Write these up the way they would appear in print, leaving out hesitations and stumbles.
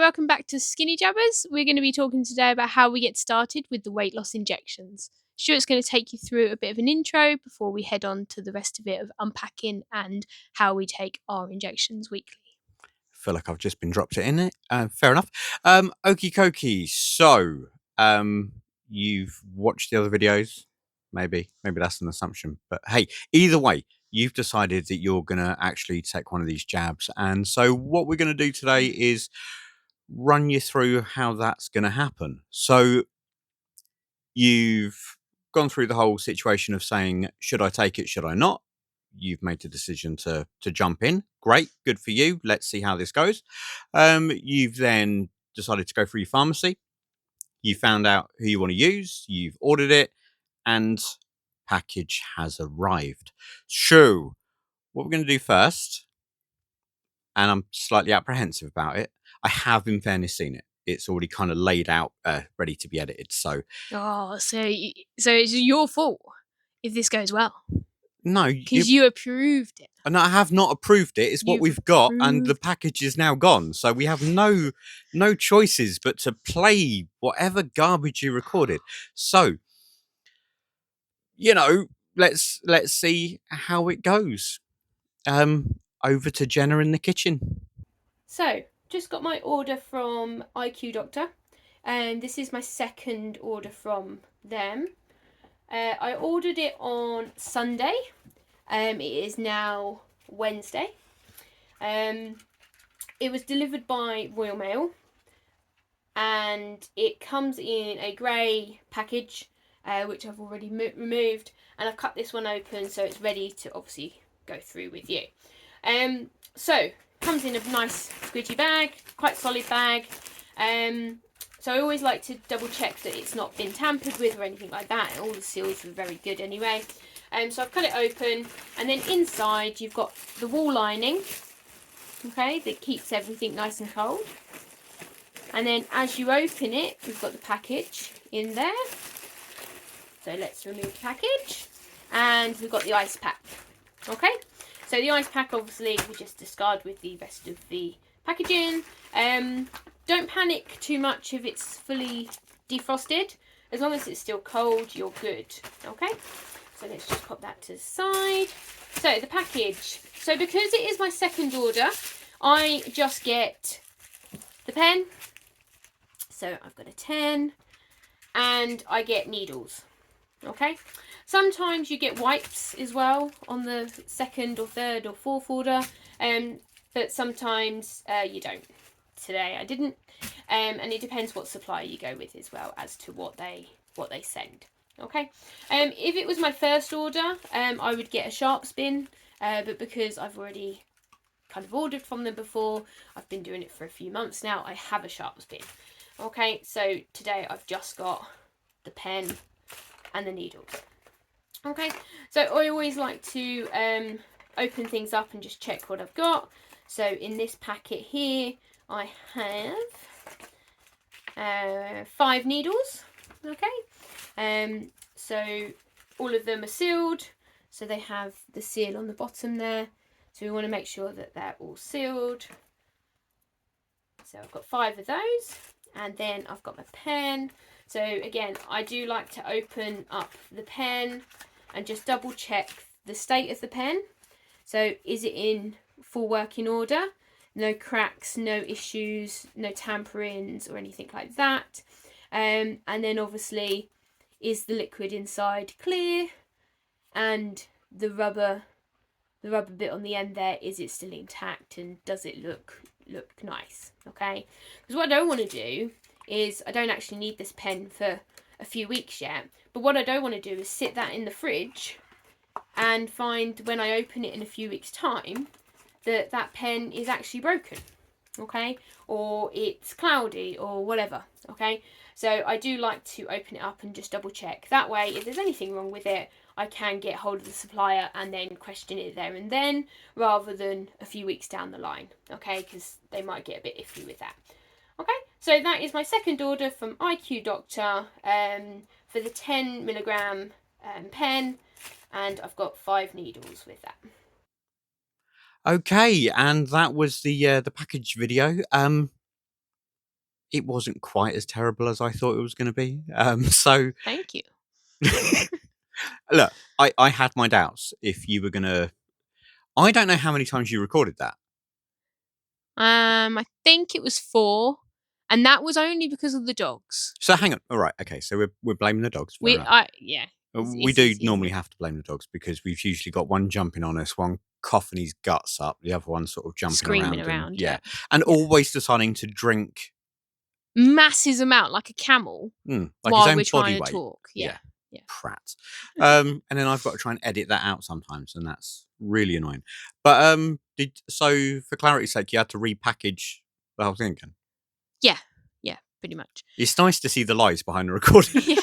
welcome back to Skinny Jabbers. We're going to be talking today about how we get started with the weight loss injections. Stuart's going to take you through a bit of an intro before we head on to the rest of it of unpacking and how we take our injections weekly. I feel like I've just been dropped it in it. Fair enough. Okie dokie. So, you've watched the other videos. Maybe that's an assumption. But hey, either way, you've decided that you're going to actually take one of these jabs. And so what we're going to do today is run you through how that's going to happen. So you've gone through the whole situation of saying, should I take it? Should I not? You've made the decision to jump in. Great, good for you. Let's see how this goes. You've then decided to go through your pharmacy. You found out who you want to use. You've ordered it, and package has arrived. So, what we're going to do first, and I'm slightly apprehensive about it. I have, in fairness, seen it. It's already kind of laid out, ready to be edited. So, so it's your fault if this goes well no, because you approved it. And I have not approved it. It's what we've got, and the package is now gone. So we have no choices but to play whatever garbage you recorded. So, let's see how it goes. Over to Jenna in the kitchen. So, just got my order from IQ Doctor, and this is my second order from them. I ordered it on Sunday. It is now Wednesday. It was delivered by Royal Mail, and it comes in a grey package, which I've already removed, and I've cut this one open so it's ready to obviously go through with you. So comes in a nice squidgy bag, quite solid bag. So I always like to double check that it's not been tampered with or anything like that. All the seals were very good anyway. So I've cut it open, and then inside you've got the wall lining, okay, that keeps everything nice and cold. And then as you open it, we've got the package in there. So let's remove the package, and we've got the ice pack. Okay, so the ice pack obviously we just discard with the rest of the packaging. Don't panic too much if it's fully defrosted. As long as it's still cold, you're good. Okay, so let's just pop that to the side. So the package. So because it is my second order, I just get the pen. So I've got a 10, and I get needles. Okay, sometimes you get wipes as well on the second or third or fourth order, but sometimes you don't. Today I didn't, and it depends what supplier you go with as well as to what they send. Okay, if it was my first order, I would get a Sharps bin, but because I've already kind of ordered from them before, I've been doing it for a few months now, I have a Sharps bin. Okay, so today I've just got the pen and the needles. Okay, so I always like to open things up and just check what I've got. So in this packet here, I have 5 needles. Okay, so all of them are sealed, so they have the seal on the bottom there. So we want to make sure that they're all sealed. So I've got 5 of those, and then I've got my pen. So again, I do like to open up the pen and just double check the state of the pen. So is it in full working order? No cracks, no issues, no tamperings or anything like that. And then obviously, is the liquid inside clear? And the rubber bit on the end there, is it still intact, and does it look nice? Okay, because what I don't want to do is, I don't actually need this pen for a few weeks yet, but what I don't want to do is sit that in the fridge and find when I open it in a few weeks time that pen is actually broken, okay, or it's cloudy or whatever. Okay, so I do like to open it up and just double check. That way, if there's anything wrong with it, I can get hold of the supplier and then question it there and then, rather than a few weeks down the line. Okay, because they might get a bit iffy with that. Okay, so that is my second order from IQ Doctor for the 10 milligram pen, and I've got 5 needles with that. Okay, and that was the package video. it wasn't quite as terrible as I thought it was going to be. So Thank you. look, I had my doubts if you were going to. I don't know how many times you recorded that. I think it was 4, and that was only because of the dogs. So hang on. All right. Okay. So we're blaming the dogs. Fair enough. Yeah. We It's do easy, normally isn't it? have to blame the dogs because we've usually got one jumping on us, one coughing his guts up, the other one sort of jumping Screaming around, around, and yeah. and Yeah. always deciding to drink Masses amount like a camel like his while own we're body trying to weight. talk. Yeah. Prat. And then I've got to try and edit that out sometimes, and that's really annoying. But so for clarity's sake, you had to repackage the whole thing again. Yeah, pretty much. It's nice to see the lies behind the recording. Yeah.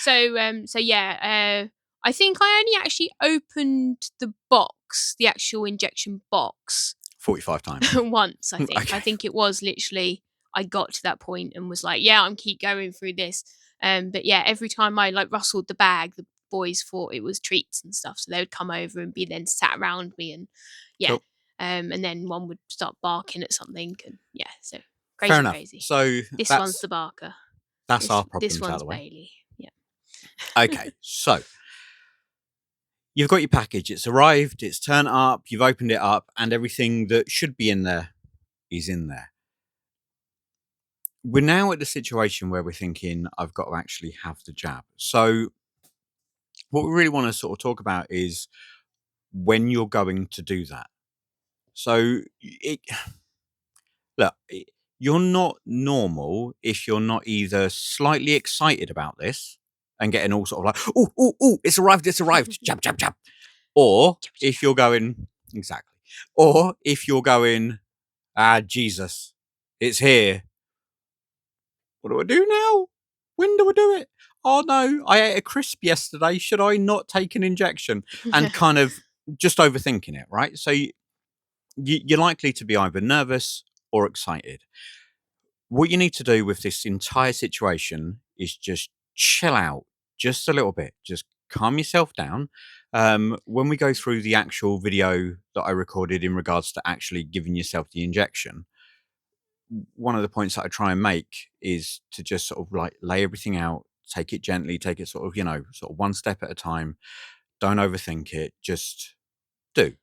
So yeah, I think I only actually opened the box, the actual injection box, 45 times. once. I think. Okay. I think it was literally I got to that point and was like, yeah, I'm keep going through this. But yeah, every time I like rustled the bag, the boys thought it was treats and stuff, so they would come over and be then sat around me and yeah. Cool. And then one would start barking at something and yeah, so Fair enough. crazy. So This one's the barker. That's our problems This out of one's the way. Bailey. Yeah. Okay, so you've got your package. It's arrived. It's turned up. You've opened it up, and everything that should be in there is in there. We're now at the situation where we're thinking, I've got to actually have the jab. So what we really want to sort of talk about is when you're going to do that. So you're not normal if you're not either slightly excited about this and getting all sort of like, oh, it's arrived, jab, jab, jab. Or if you're going, exactly. Or if you're going, Jesus, it's here. What do I do now? When do I do it? Oh no, I ate a crisp yesterday. Should I not take an injection? And kind of just overthinking it, right? So you're likely to be either nervous or excited. What you need to do with this entire situation is just chill out just a little bit. Just calm yourself down. When we go through the actual video that I recorded in regards to actually giving yourself the injection, one of the points that I try and make is to just sort of like lay everything out, take it gently, take it sort of one step at a time. Don't overthink it. Just do.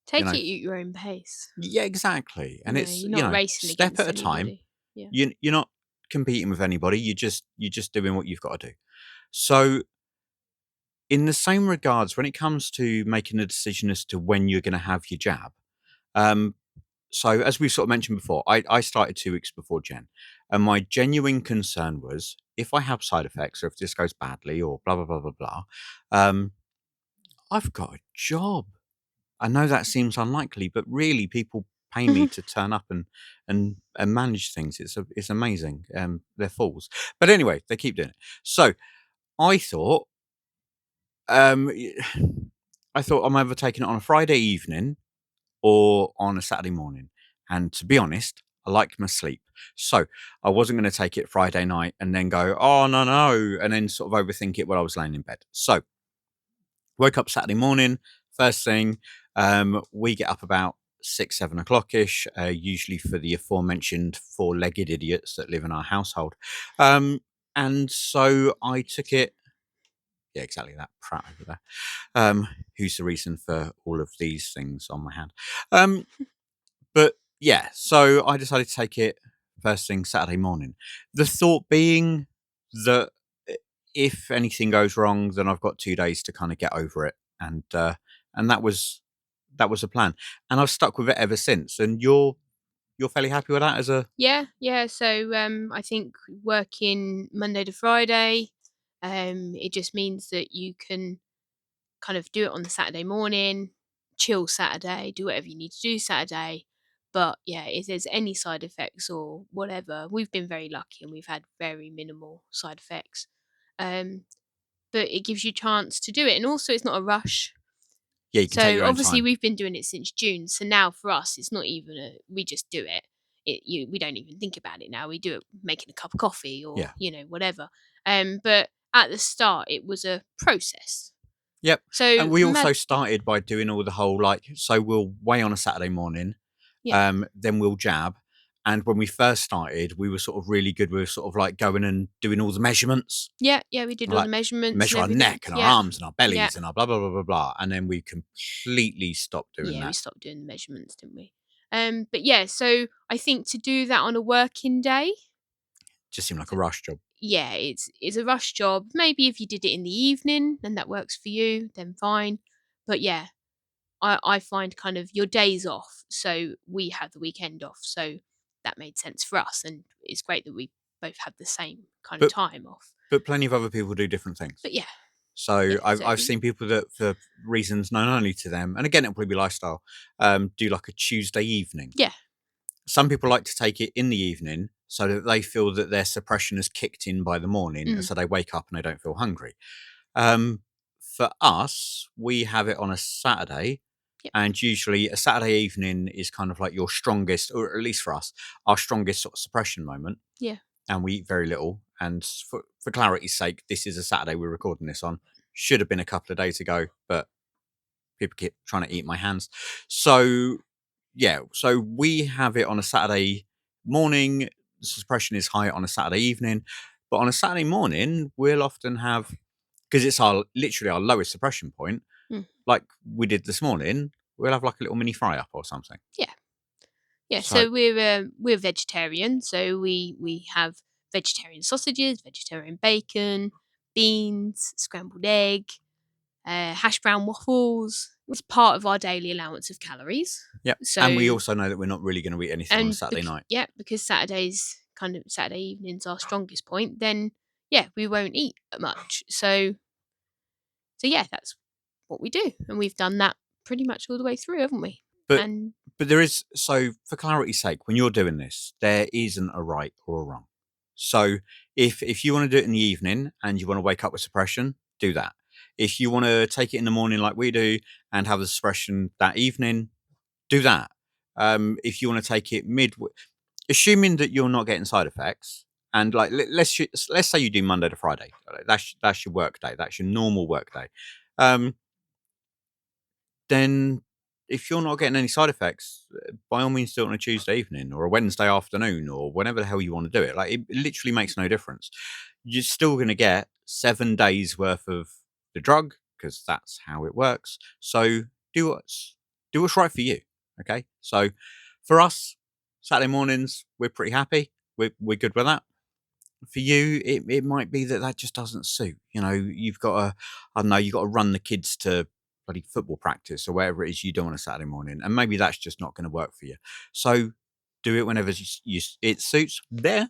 Take it at your own pace. Yeah, exactly. And it's you're not racing step against at a time. anybody. Yeah. You're not competing with anybody. You're just doing what you've got to do. So, in the same regards, when it comes to making a decision as to when you're going to have your jab, so as we've sort of mentioned before, I started 2 weeks before Jen, and my genuine concern was if I have side effects or if this goes badly or blah blah blah blah blah, I've got a job. I know that seems unlikely, but really, people pay me to turn up and manage things. It's amazing. They're fools, but anyway, they keep doing it. So I thought, I thought I'm either taking it on a Friday evening or on a Saturday morning. And to be honest, I like my sleep. So I wasn't going to take it Friday night and then go, oh, no, and then sort of overthink it while I was laying in bed. So woke up Saturday morning, first thing, we get up about 6, 7 o'clock ish, usually for the aforementioned 4-legged idiots that live in our household. And so I took it. Yeah, exactly that prat over there. Who's the reason for all of these things on my hand? But yeah, so I decided to take it first thing Saturday morning. The thought being that if anything goes wrong, then I've got 2 days to kind of get over it, and that was the plan, and I've stuck with it ever since. And you're fairly happy with that as a Yeah. So I think working Monday to Friday, it just means that you can kind of do it on the Saturday morning, chill Saturday, do whatever you need to do Saturday. But yeah, if there's any side effects or whatever, we've been very lucky and we've had very minimal side effects. But it gives you a chance to do it, and also it's not a rush. Yeah, you can take So your own obviously time. we've been doing it since June. So now for us, it's not even we just do it. We don't even think about it now. We do it making a cup of coffee or whatever. But at the start, it was a process. Yep. So And we also started by doing all the whole so we'll weigh on a Saturday morning, Yeah. then we'll jab, And when we first started, we were sort of really good with sort of like going and doing all the measurements, Yeah, we did all like the measurements measure and our everything. neck and our Yeah, arms and our bellies yeah, and our blah blah blah blah blah. And then we completely stopped doing yeah. We that. stopped doing the measurements, didn't we? But yeah, so I think to do that on a working day, Just seemed like a rush job. yeah, it's a rush job. Maybe if you did it in the evening and that works for you, then fine. But yeah, I find kind of your days off. So we have the weekend off. So that made sense for us. And it's great that we both had the same kind of But time off. but plenty of other people do different things. But yeah, So I've exactly. seen people that, for reasons known only to them, and again it'll probably be lifestyle, do like a Tuesday evening. Yeah. Some people like to take it in the evening so that they feel that their suppression has kicked in by the morning, and so they wake up and they don't feel hungry. For us, we have it on a Saturday, Yep. and usually a Saturday evening is kind of like your strongest, or at least for us, our strongest sort of suppression moment. Yeah. And we eat very little. And for clarity's sake, this is a Saturday we're recording this on. Should have been a couple of days ago, but people keep trying to eat my hands. So yeah, so we have it on a Saturday morning. The suppression is high on a Saturday evening, but on a Saturday morning, we'll often have, because it's literally our lowest suppression point, like we did this morning, we'll have like a little mini fry up or something. Yeah, so we're vegetarian, so we have vegetarian sausages, vegetarian bacon, beans, scrambled egg, hash brown waffles. It's part of our daily allowance of calories. Yeah, So and we also know that we're not really going to eat anything on a Saturday night. Yeah, because Saturday evenings our strongest point. Then yeah, we won't eat much. So yeah, that's what we do, and we've done that pretty much all the way through, haven't we? But there is, so for clarity's sake, when you're doing this, there isn't a right or a wrong. So if you want to do it in the evening and you want to wake up with suppression, do that. If you want to take it in the morning like we do and have the suppression that evening, do that. If you want to take it assuming that you're not getting side effects, and like let's say you do Monday to Friday, that's your work day, that's your normal work day. Then if you're not getting any side effects, by all means do it on a Tuesday evening or a Wednesday afternoon or whenever the hell you want to do it. Like, it literally makes no difference. You're still going to get 7 days worth of the drug, because that's how it works. So do what's right for you. Okay. So for us, Saturday mornings, we're pretty happy. We're good with that. For you, it might be that just doesn't suit. You know, you've got to run the kids to bloody football practice or whatever it is you do on a Saturday morning, and maybe that's just not going to work for you. So do it whenever it suits. There,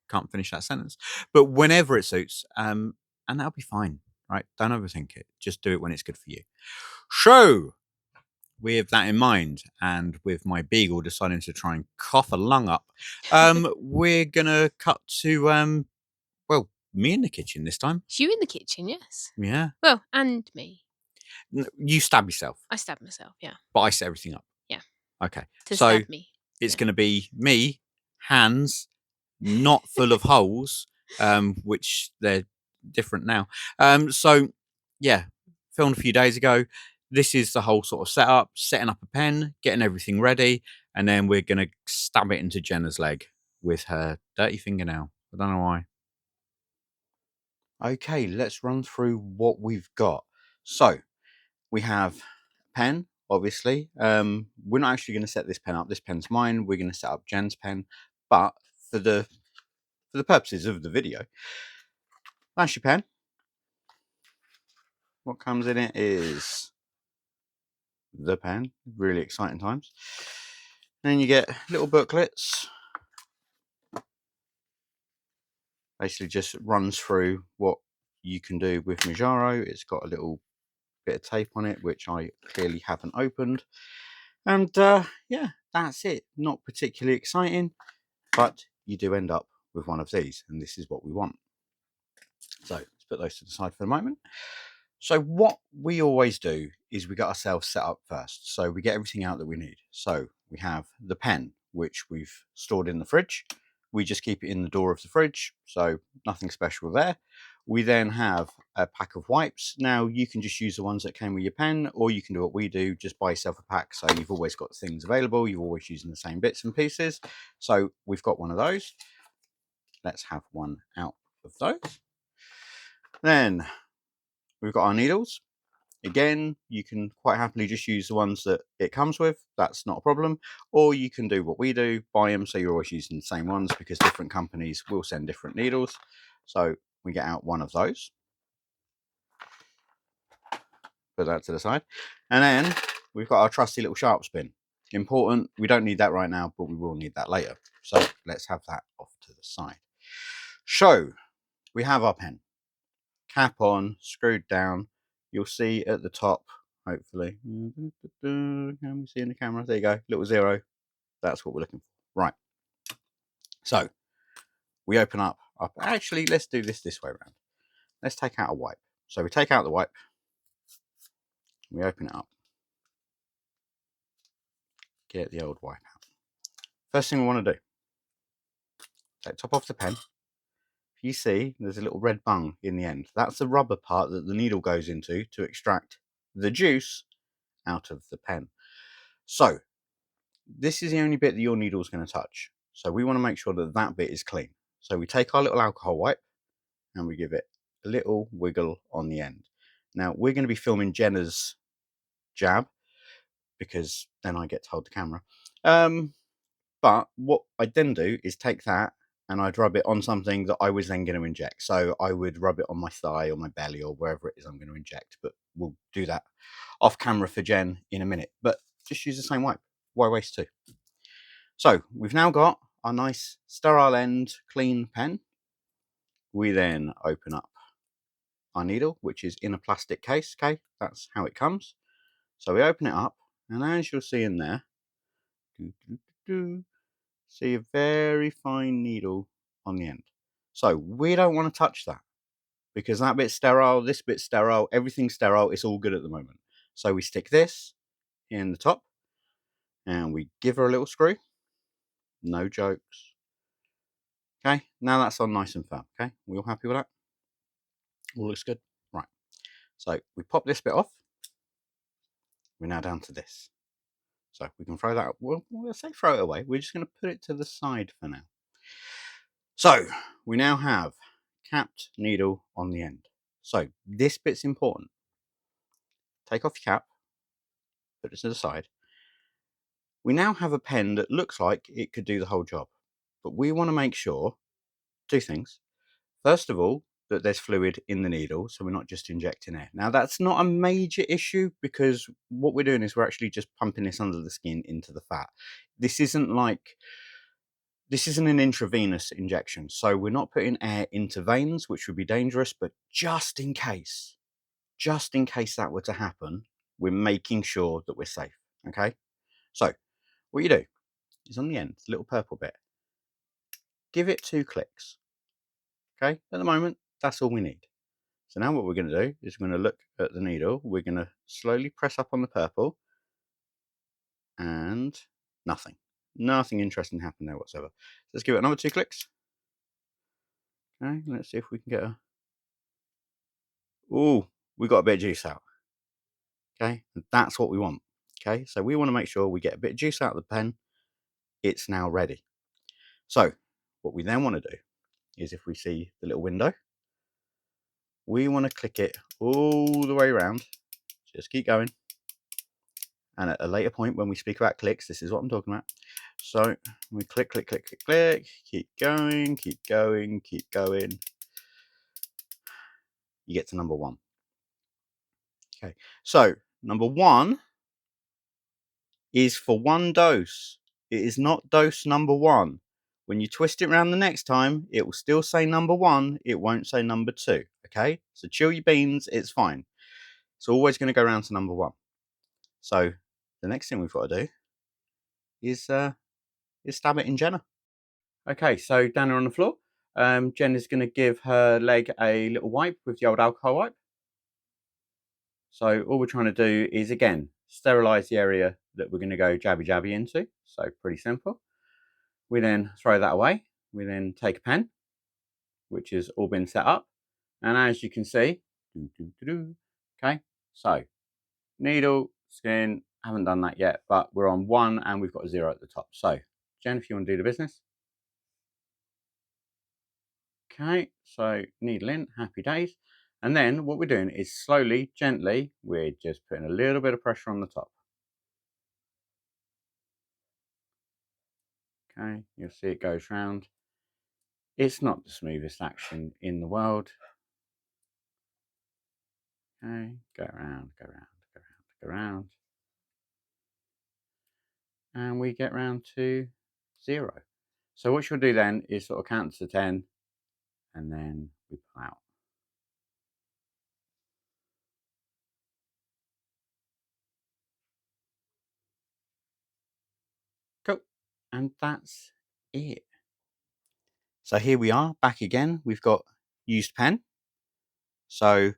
can't finish that sentence, but whenever it suits, and that'll be fine. Right? Don't overthink it. Just do it when it's good for you. So, with that in mind, and with my beagle deciding to try and cough a lung up, we're gonna cut to well, me in the kitchen this time. It's you in the kitchen, yes. Yeah. Well, and me. You stab yourself. I stabbed myself, yeah. But I set everything up. Yeah. Okay. To so stab me. It's going to be me, hands, not full of holes, which they're different now. So yeah, filmed a few days ago. This is the whole sort of setup, setting up a pen, getting everything ready, and then we're going to stab it into Jenna's leg with her dirty fingernail. I don't know why. Okay, let's run through what we've got. So we have a pen, obviously. We're not actually going to set this pen up. This pen's mine. We're going to set up Jen's pen. But for the purposes of the video, that's your pen. What comes in it is the pen. Really exciting times. Then you get little booklets. Basically just runs through what you can do with Mounjaro. It's got a little bit of tape on it, which I clearly haven't opened. And yeah, that's it. Not particularly exciting, but you do end up with one of these, and this is what we want. So let's put those to the side for the moment. So what we always do is we get ourselves set up first. So we get everything out that we need. So we have the pen, which we've stored in the fridge. We just keep it in the door of the fridge, so nothing special there. We then have a pack of wipes. Now you can just use the ones that came with your pen, or you can do what we do, just buy yourself a pack. So you've always got things available. You're always using the same bits and pieces. So we've got one of those. Let's have one out of those. Then we've got our needles. Again, you can quite happily just use the ones that it comes with. That's not a problem. Or you can do what we do, buy them so you're always using the same ones, because different companies will send different needles. So we get out one of those. Put that to the side. And then we've got our trusty little sharp spin. Important. We don't need that right now, but we will need that later. So let's have that off to the side. So we have our pen. Cap on, screwed down. You'll see at the top, hopefully. Can we see in the camera? There you go. Little 0. That's what we're looking for. Right. So we open up. Actually, let's do this way around. Let's take out a wipe. So we take out the wipe. We open it up. Get the old wipe out. First thing we want to do, take the top off the pen. If you see, there's a little red bung in the end. That's the rubber part that the needle goes into to extract the juice out of the pen. So this is the only bit that your needle is going to touch. So we want to make sure that that bit is clean. So we take our little alcohol wipe and we give it a little wiggle on the end. Now we're going to be filming Jenna's jab, because then I get to hold the camera. But what I'd then do is take that and I'd rub it on something that I was then going to inject. So I would rub it on my thigh or my belly or wherever it is I'm going to inject. But we'll do that off camera for Jen in a minute. But just use the same wipe. Why waste two? So we've now got our nice sterile end clean pen. We then open up our needle, which is in a plastic case. Okay, that's how it comes. So we open it up, and as you'll see in there, see a very fine needle on the end. So we don't want to touch that, because that bit's sterile, this bit's sterile, everything's sterile. It's all good at the moment. So we stick this in the top and we give her a little screw. No jokes. Okay, now that's on nice and firm. Okay, we all happy with that? All looks good. Right. So we pop this bit off. We're now down to this. So we can throw that, well, we'll say throw it away. We're just going to put it to the side for now. So we now have capped needle on the end. So this bit's important. Take off your cap, put it to the side. We now have a pen that looks like it could do the whole job, but we want to make sure two things. First of all, that there's fluid in the needle, so we're not just injecting air. Now that's not a major issue, because what we're doing is we're actually just pumping this under the skin into the fat. This isn't an intravenous injection, so we're not putting air into veins, which would be dangerous, but just in case that were to happen, we're making sure that we're safe. Okay, so what you do is on the end, the little purple bit, give it 2 clicks. Okay, at the moment, that's all we need. So now what we're going to do is we're going to look at the needle. We're going to slowly press up on the purple, and nothing interesting happened there whatsoever. Let's give it another 2 clicks. Okay, let's see if we can get a... Ooh, we got a bit of juice out. Okay, and that's what we want. Okay, so we want to make sure we get a bit of juice out of the pen. It's now ready. So what we then want to do is, if we see the little window, we want to click it all the way around. Just keep going. And at a later point, when we speak about clicks, this is what I'm talking about. So we click, click, click, click, click, keep going, keep going, keep going. You get to number 1. Okay, so number 1 is for 1 dose. It is not dose number 1. When you twist it around the next time, it will still say number 1. It won't say number 2. Okay, so chill your beans. It's fine. It's always going to go around to number 1. So the next thing we've got to do is stab it in Jenna. Okay, so down here on the floor, Jen is going to give her leg a little wipe with the old alcohol wipe. So all we're trying to do is, again, sterilise the area that we're going to go jabby jabby into. So pretty simple. We then throw that away. We then take a pen, which has all been set up, And as you can see, okay, so needle, skin, haven't done that yet, but we're on 1 and we've got a 0 at the top. So, Jen, if you want to do the business. Okay, so needle in, happy days. And then what we're doing is slowly, gently, we're just putting a little bit of pressure on the top. Okay, you'll see it goes round. It's not the smoothest action in the world. Okay, go around, go around, go around, go around. And we get round to 0. So what you'll do then is sort of count to 10 and then we pull out. Cool. And that's it. So here we are back again. We've got used pen. So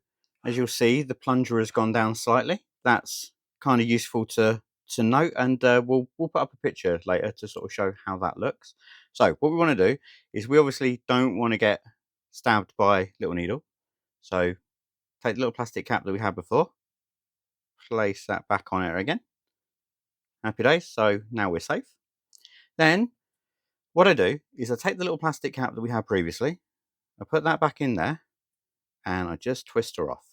as you'll see, the plunger has gone down slightly. That's kind of useful to note, and we'll put up a picture later to sort of show how that looks. So what we want to do is we obviously don't want to get stabbed by little needle. So take the little plastic cap that we had before, place that back on it again. Happy days. So now we're safe. Then what I do is I take the little plastic cap that we had previously, I put that back in there, and I just twist her off.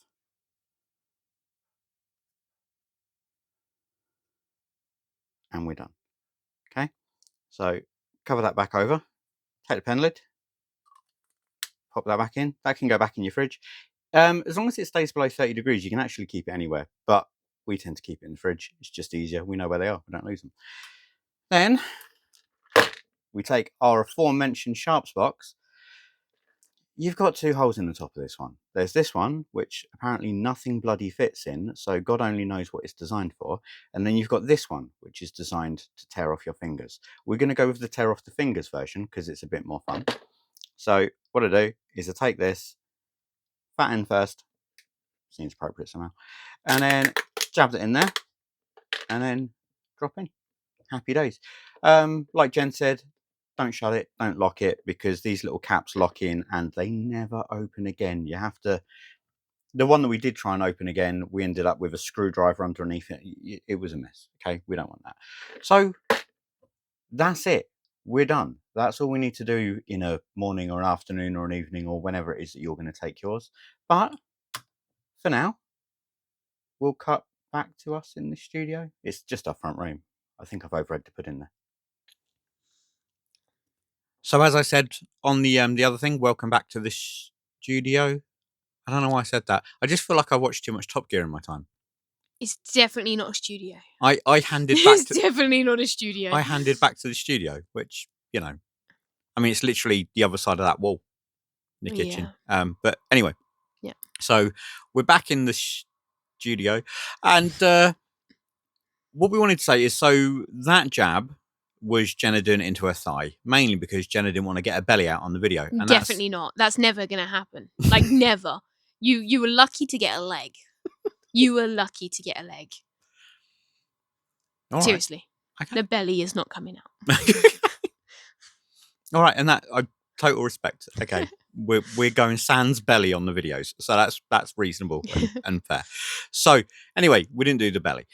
And we're done. Okay, so cover that back over, take the pen lid, pop that back in. That can go back in your fridge. As long as it stays below 30 degrees, you can actually keep it anywhere, but we tend to keep it in the fridge. It's just easier. We know where they are. We don't lose them. Then we take our aforementioned sharps box. You've got 2 holes in the top of this one. There's this one, which apparently nothing bloody fits in, so God only knows what it's designed for. And then you've got this one, which is designed to tear off your fingers. We're going to go with the tear off the fingers version because it's a bit more fun. So what I do is I take this, fat end first, seems appropriate somehow, and then jab it in there, and then drop in. Happy days. Like Jen said, don't shut it, don't lock it, because these little caps lock in and they never open again. You have to, the one that we did try and open again, we ended up with a screwdriver underneath it. It was a mess. Okay, we don't want that. So that's it. We're done. That's all we need to do in a morning or an afternoon or an evening or whenever it is that you're going to take yours. But for now, we'll cut back to us in the studio. It's just our front room. I think I've overread to put in there. So as I said on the other thing, welcome back to the studio. I don't know why I said that. I just feel like I watched too much Top Gear in my time. It's definitely not a studio. I handed back. It's definitely not a studio. I handed back to the studio, which, you know, I mean, it's literally the other side of that wall in the kitchen. Yeah. But anyway, yeah. So we're back in the studio, and what we wanted to say is, so that jab was Jenna doing it into her thigh, mainly because Jenna didn't want to get her belly out on the video. And definitely not. That's never going to happen. Like, never. You were lucky to get a leg. You were lucky to get a leg. All Seriously. Right. Okay. The belly is not coming out. All right, and that I total respect. Okay, we're going sans belly on the videos, so that's reasonable and fair. So anyway, we didn't do the belly,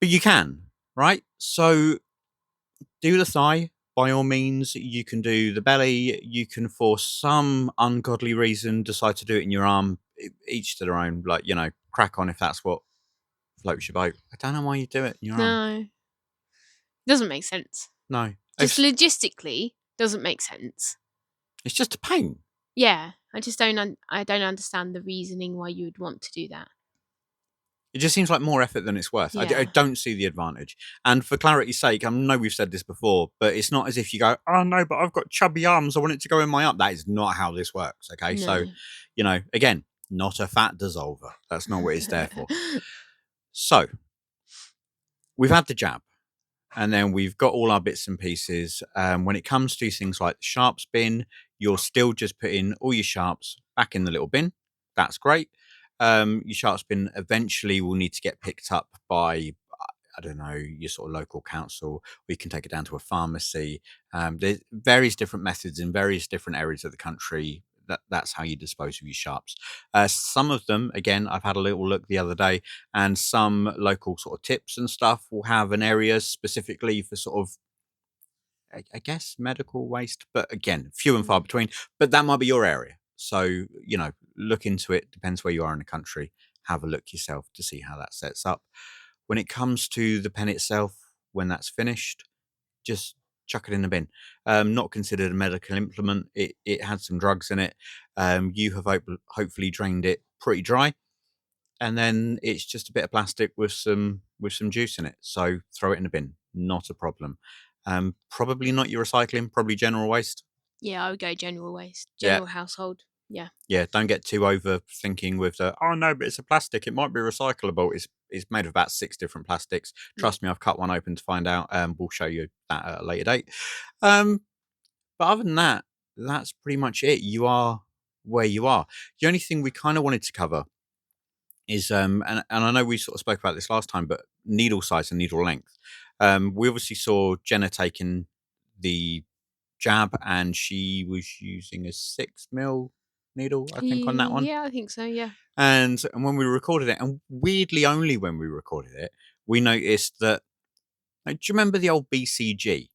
but you can, right? So do the thigh by all means. You can do the belly. You can, for some ungodly reason, decide to do it in your arm. Each to their own. Like, you know, crack on if that's what floats your boat. I don't know why you do it in your arm. No, doesn't make sense. No. Just logistically doesn't make sense. It's just a pain. Yeah, I just don't. I don't understand the reasoning why you would want to do that. It just seems like more effort than it's worth. Yeah. I don't see the advantage. And for clarity's sake, I know we've said this before, but it's not as if you go, oh no, but I've got chubby arms, I want it to go in my arm. That is not how this works. Okay, No. So, you know, again, not a fat dissolver. That's not what it's there for. So we've had the jab. And then we've got all our bits and pieces. When it comes to things like the sharps bin, you're still just putting all your sharps back in the little bin. That's great. Your sharps bin eventually will need to get picked up by, I don't know, your sort of local council. Or you can take it down to a pharmacy. There's various different methods in various different areas of the country that's how you dispose of your sharps. Some of them, again, I've had a little look the other day, and some local sort of tips and stuff will have an area specifically for sort of, I guess, medical waste, but again, few and far between. But that might be your area. So, look into it. Depends where you are in the country. Have a look yourself to see how that sets up. When it comes to the pen itself, when that's finished, just chuck it in the bin. Not considered a medical implement. It had some drugs in it. You have hopefully drained it pretty dry. And then it's just a bit of plastic with some juice in it. So throw it in the bin. Not a problem. Probably not your recycling, probably general waste. Yeah, I would go general waste, Yeah. general household. Yeah. Yeah, don't get too overthinking with the, oh no, but it's a plastic. It might be recyclable. It's made of about 6 different plastics. Trust me, I've cut one open to find out. We'll show you that at a later date. But other than that, that's pretty much it. You are where you are. The only thing we kind of wanted to cover is, and I know we sort of spoke about this last time, but needle size and needle length. We obviously saw Jenna taking the jab, and she was using a 6mm needle, I think, on that one. Yeah, I think so. Yeah. And when we recorded it, and weirdly only when we recorded it, we noticed that. Do you remember the old BCG,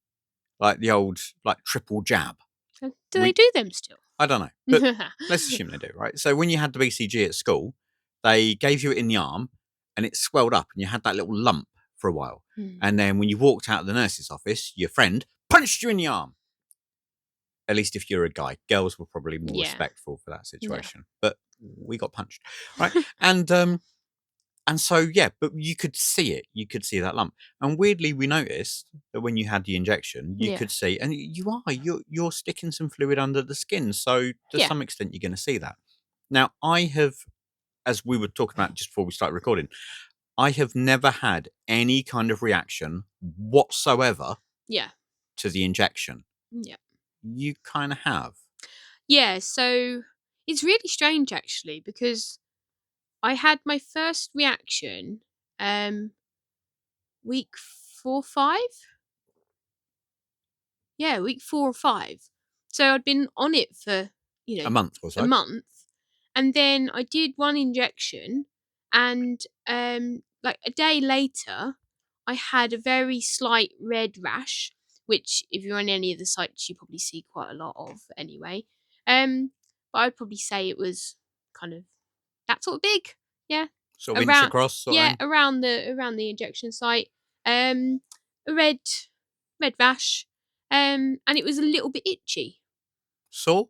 like the old triple jab? Do they do them still? I don't know, but let's assume they do, right? So when you had the BCG at school, they gave you it in the arm, and it swelled up, and you had that little lump for a while. And then when you walked out of the nurse's office, your friend punched you in the arm. At least if you're a guy. Girls were probably more respectful for that situation. But we got punched, right? And so, yeah, but you could see it. You could see that lump. And weirdly, we noticed that when you had the injection, you could see, and you're sticking some fluid under the skin. So to some extent, you're going to see that. Now, I have, as we were talking about just before we started recording, I have never had any kind of reaction whatsoever to the injection. Yeah. You kind of have. Yeah, so it's really strange actually, because I had my first reaction week 4 or 5. Yeah, week 4 or 5. So I'd been on it for, A month or so. a month. And then I did one injection, and like a day later I had a very slight red rash, which if you're on any of the sites you probably see quite a lot of anyway. But I'd probably say it was kind of that sort of big. Yeah. Sort of inch across, sort of thing? Around the injection site. A red rash. And it was a little bit itchy. Sore?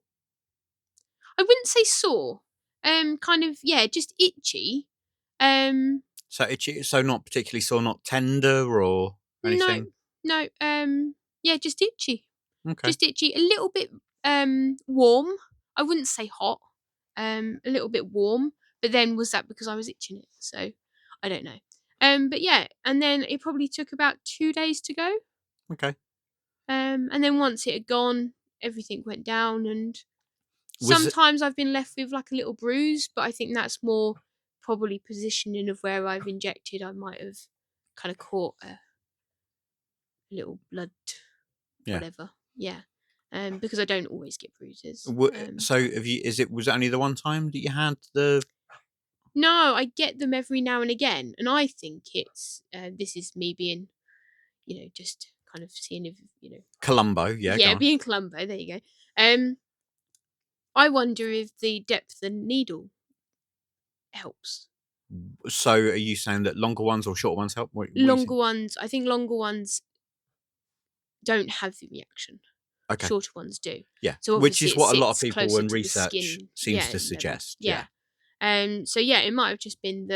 I wouldn't say sore. Kind of, just itchy. So itchy, so not particularly sore, not tender or anything? No. Just itchy. Okay. Just itchy. A little bit warm. I wouldn't say hot. A little bit warm. But then was that because I was itching it? So I don't know. But yeah, and then it probably took about 2 days to go. Okay. And then once it had gone, everything went down, and sometimes I've been left with like a little bruise, but I think that's more probably positioning of where I've injected. I might have kind of caught a little blood, whatever. Yeah. Because I don't always get bruises. So was it only the one time that you had the? No, I get them every now and again, and I think it's this is me being, just kind of seeing if Columbo, yeah, being Columbo. There you go. I wonder if the depth of the needle helps. So are you saying that longer ones or shorter ones help? Longer ones, I think longer ones don't have the reaction. Okay. Shorter ones do. Yeah. So which is what a lot of sits people closer and to the research skin, seems to suggest. Yeah. So yeah, it might have just been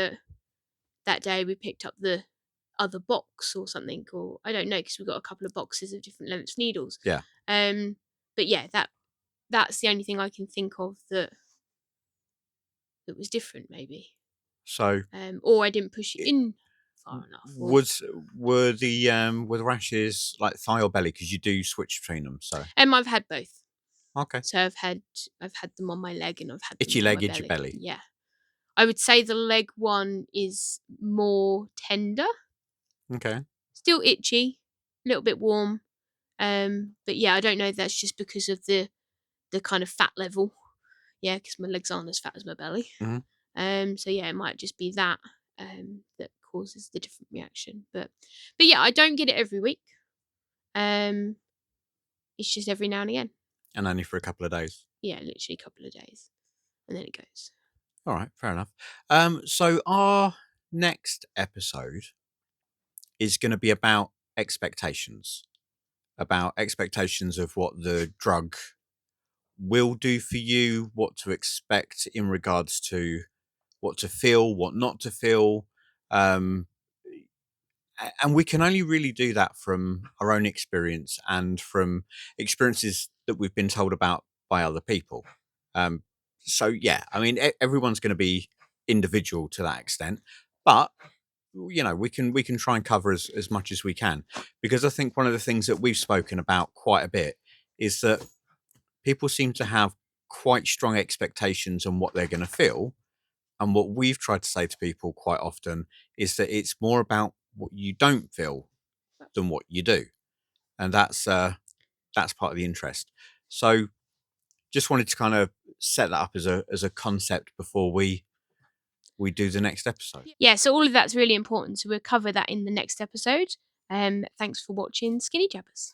that day we picked up the other box or something, or I don't know, because we've got a couple of boxes of different lengths needles. Yeah. But yeah, that's the only thing I can think of that was different, maybe. So. Or I didn't push it in far enough. Were the rashes like thigh or belly? Because you do switch between them. So. I've had both. Okay. So I've had them on my leg, and I've had them itchy on leg, my itchy belly. Yeah. I would say the leg one is more tender. Okay. Still itchy, a little bit warm. But yeah, I don't know if that's just because of the kind of fat level. Yeah, because my legs aren't as fat as my belly. Mhm. So yeah, it might just be that that causes the different reaction. But yeah, I don't get it every week. It's just every now and again. And only for a couple of days. Yeah, literally a couple of days, and then it goes. All right, fair enough. So our next episode is going to be about expectations, of what the drug will do for you, what to expect in regards to what to feel, what not to feel. Um, and we can only really do that from our own experience and from experiences that we've been told about by other people. So yeah, I mean, everyone's going to be individual to that extent, but we can try and cover as much as we can, because I think one of the things that we've spoken about quite a bit is that people seem to have quite strong expectations on what they're going to feel. And what we've tried to say to people quite often is that it's more about what you don't feel than what you do. And that's part of the interest. So just wanted to kind of set that up as a concept before we do the next episode. Yeah, so all of that's really important. So we'll cover that in the next episode. Thanks for watching Skinny Jabbers.